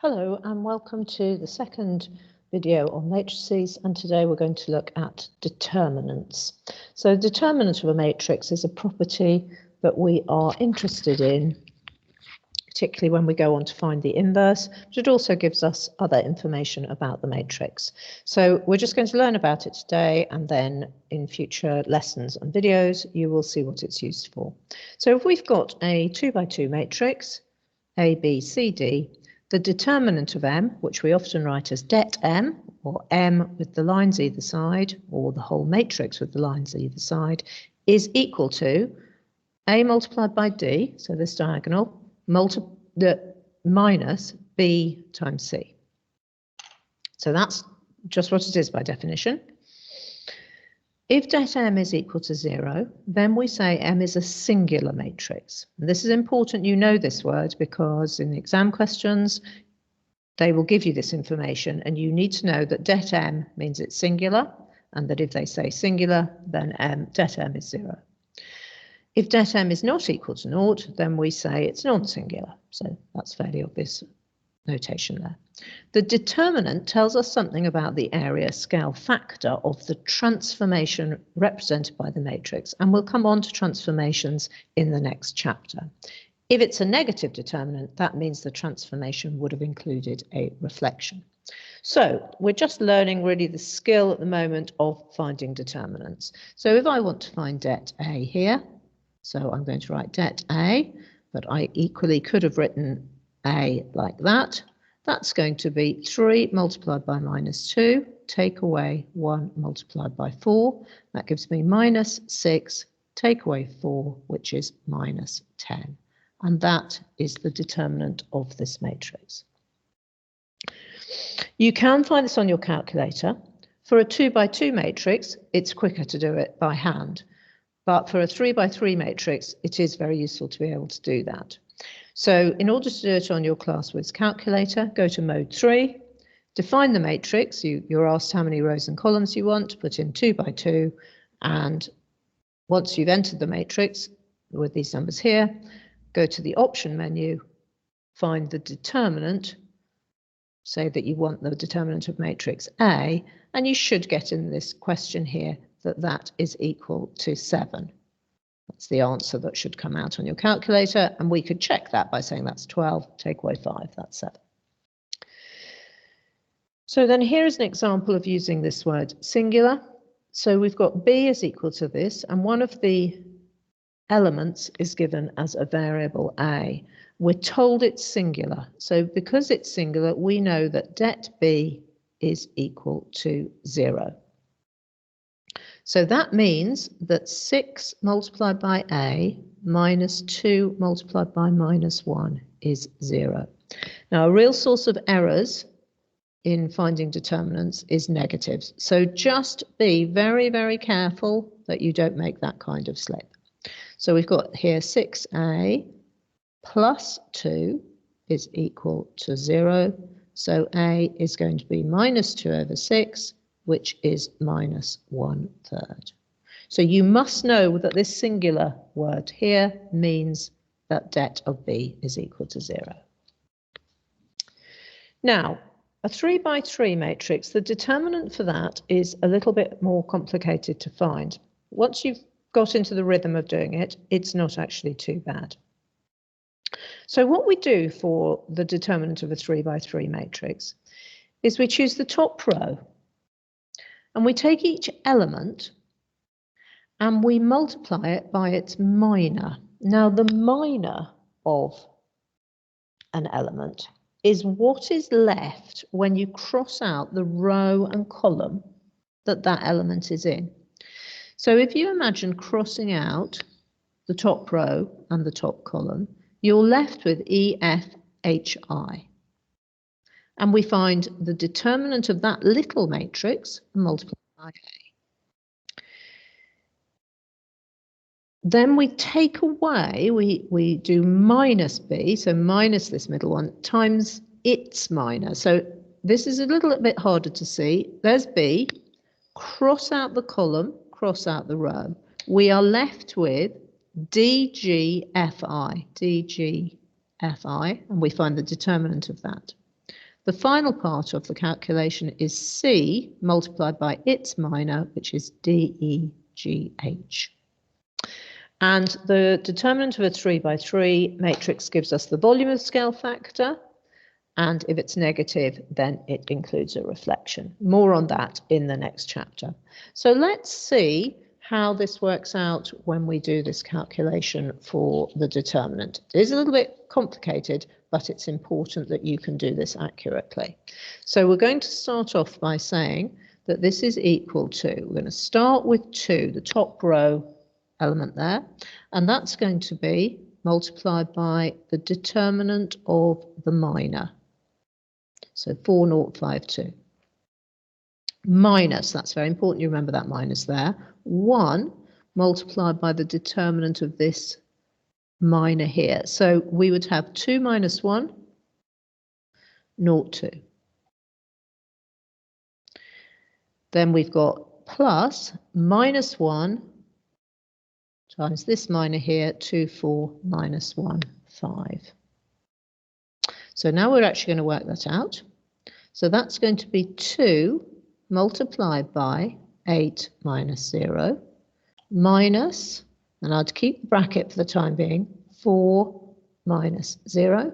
Hello and welcome to the second video on matrices, and today we're going to look at determinants. So determinant of a matrix is a property that we are interested in, particularly when we go on to find the inverse, but it also gives us other information about the matrix. So we're just going to learn about it today, and then in future lessons and videos you will see what it's used for. So if we've got a 2 by 2 matrix, A, B, C, D, the determinant of M, which we often write as det M, or M with the lines either side, or the whole matrix with the lines either side, is equal to A multiplied by D, so this diagonal, minus B times C. So that's just what it is by definition. If det M is equal to 0, then we say M is a singular matrix. And this is important you know this word, because in the exam questions, they will give you this information, and you need to know that det M means it's singular, and that if they say singular, then det M is 0. If det M is not equal to 0, then we say it's non-singular. So that's fairly obvious notation there. The determinant tells us something about the area scale factor of the transformation represented by the matrix, and we'll come on to transformations in the next chapter. If it's a negative determinant, that means the transformation would have included a reflection. So we're just learning really the skill at the moment of finding determinants. So if I want to find det A here, so I'm going to write det A, but I equally could have written A like that. That's going to be 3 multiplied by minus 2, take away 1 multiplied by 4. That gives me minus 6, take away 4, which is minus 10. And that is the determinant of this matrix. You can find this on your calculator. For a 2 by 2 matrix, it's quicker to do it by hand. But for a 3 by 3 matrix, it is very useful to be able to do that. So in order to do it on your ClassWiz calculator, go to mode 3, define the matrix. You're asked how many rows and columns you want, put in 2 by 2, and once you've entered the matrix with these numbers here, go to the option menu, find the determinant, say that you want the determinant of matrix A, and you should get in this question here that is equal to 7. That's the answer that should come out on your calculator, and we could check that by saying that's 12, take away 5, that's 7. So then here is an example of using this word singular. So we've got B is equal to this, and one of the elements is given as a variable A. We're told it's singular, so because it's singular, we know that det B is equal to 0. So that means that 6 multiplied by A minus 2 multiplied by minus 1 is 0. Now, a real source of errors in finding determinants is negatives. So just be very, very careful that you don't make that kind of slip. So we've got here 6A plus 2 is equal to 0. So A is going to be minus 2 over 6, which is minus 1/3. So you must know that this singular word here means that det of B is equal to 0. Now, a 3 by 3 matrix, the determinant for that is a little bit more complicated to find. Once you've got into the rhythm of doing it, it's not actually too bad. So what we do for the determinant of a 3 by 3 matrix is we choose the top row, and we take each element and we multiply it by its minor. Now, the minor of an element is what is left when you cross out the row and column that element is in. So if you imagine crossing out the top row and the top column, you're left with E, F, H, I. And we find the determinant of that little matrix multiplied by A. Then we take away, we do minus B, so minus this middle one, times its minor. So this is a little bit harder to see. There's B, cross out the column, cross out the row. We are left with DGFI, and we find the determinant of that. The final part of the calculation is C multiplied by its minor, which is DEGH. And the determinant of a 3 by 3 matrix gives us the volume of scale factor. And if it's negative, then it includes a reflection. More on that in the next chapter. So let's see how this works out when we do this calculation for the determinant. It is a little bit complicated, but it's important that you can do this accurately. So we're going to start off by saying that this is equal to, we're going to start with 2, the top row element there, and that's going to be multiplied by the determinant of the minor. So 4052. Minus, that's very important, you remember that minus there, 1 multiplied by the determinant of this minor here. So we would have 2 minus 1, 0.2. Then we've got plus minus 1 times this minor here, 2, 4, minus 1, 5. So now we're actually going to work that out. So that's going to be 2 multiplied by 8 minus 0, minus, and I'd keep the bracket for the time being, 4 minus 0,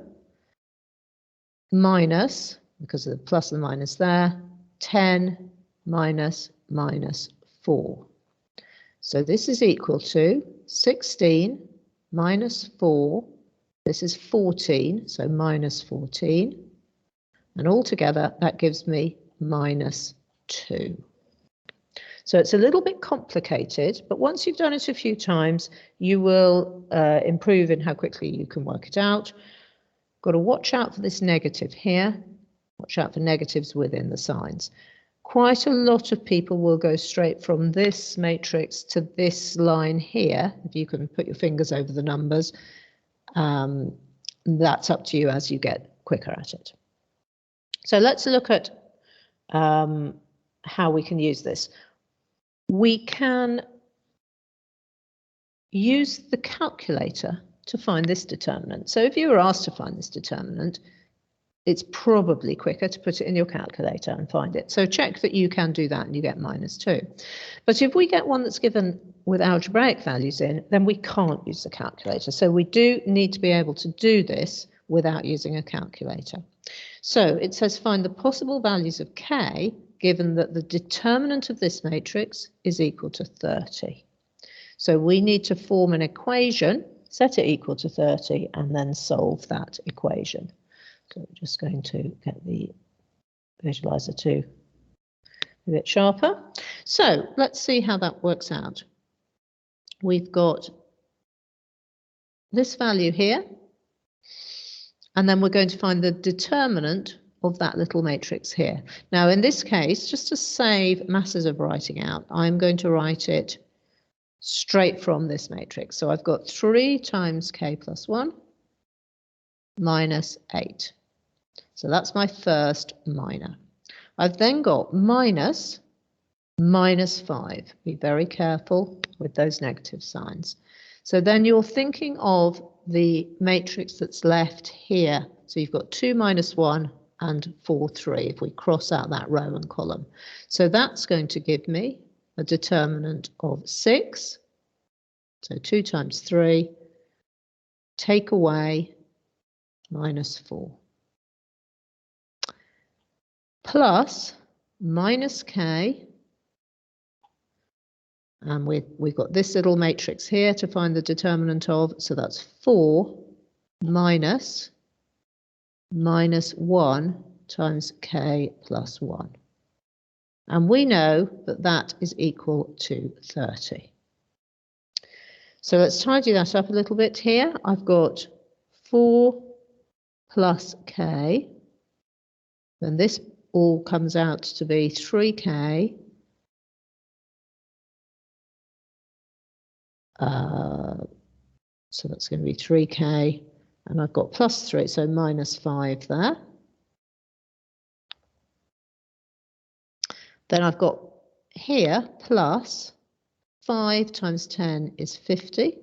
minus, because of the plus and the minus there, 10 minus 4. So this is equal to 16 minus 4. This is 14, so minus 14. And altogether, that gives me minus 2. So it's a little bit complicated, but once you've done it a few times, you will improve in how quickly you can work it out. Got to watch out for this negative here. Watch out for negatives within the signs. Quite a lot of people will go straight from this matrix to this line here. If you can put your fingers over the numbers, that's up to you as you get quicker at it. So let's look at how we can use this. We can use the calculator to find this determinant. So if you were asked to find this determinant, it's probably quicker to put it in your calculator and find it. So check that you can do that and you get minus 2. But if we get one that's given with algebraic values in, then we can't use the calculator. So we do need to be able to do this without using a calculator. So it says find the possible values of k given that the determinant of this matrix is equal to 30. So we need to form an equation, set it equal to 30, and then solve that equation. So we're just going to get the visualizer to a bit sharper. So let's see how that works out. We've got this value here, and then we're going to find the determinant of that little matrix here. Now in this case, just to save masses of writing out, I'm going to write it straight from this matrix. So I've got 3 times k plus 1 minus 8. So that's my first minor. I've then got minus 5. Be very careful with those negative signs. So then you're thinking of the matrix that's left here. So you've got 2 minus 1 and 4, 3, if we cross out that row and column. So that's going to give me a determinant of 6. So 2 times 3, take away minus 4. Plus minus k, and we've got this little matrix here to find the determinant of, so that's 4 minus 1 times k plus 1. And we know that that is equal to 30. So let's tidy that up a little bit here. I've got 4 plus k, and this all comes out to be 3k so that's going to be 3k, and I've got plus 3, so minus 5 there. Then I've got here plus 5 times 10 is 50.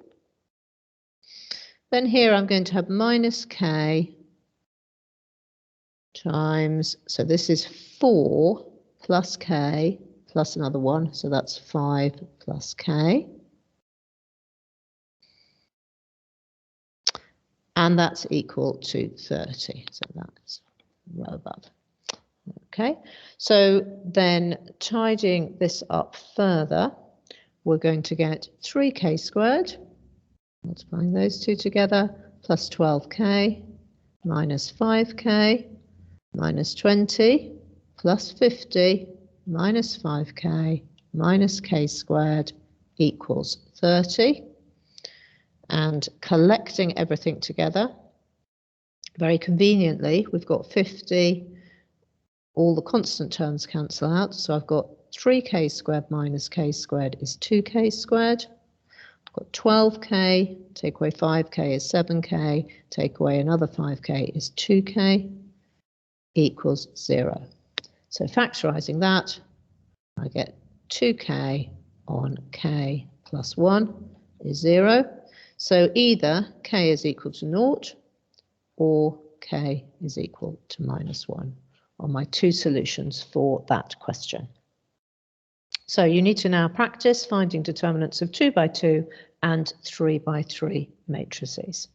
Then here I'm going to have minus k times, so this is 4 plus k plus another 1, so that's 5 plus k. And that's equal to 30, so that's row above. Okay, so then tidying this up further, we're going to get 3k squared, multiplying those two together, plus 12k, minus 5k, minus 20, plus 50, minus 5k, minus k squared equals 30. And collecting everything together, very conveniently, we've got 50, all the constant terms cancel out, so I've got 3k squared minus k squared is 2k squared. I've got 12k, take away 5k is 7k, take away another 5k is 2k, equals 0. So factorising that, I get 2k on k plus 1 is 0. So either k is equal to 0 or k is equal to minus 1 are my two solutions for that question. So you need to now practice finding determinants of 2 by 2 and 3 by 3 matrices.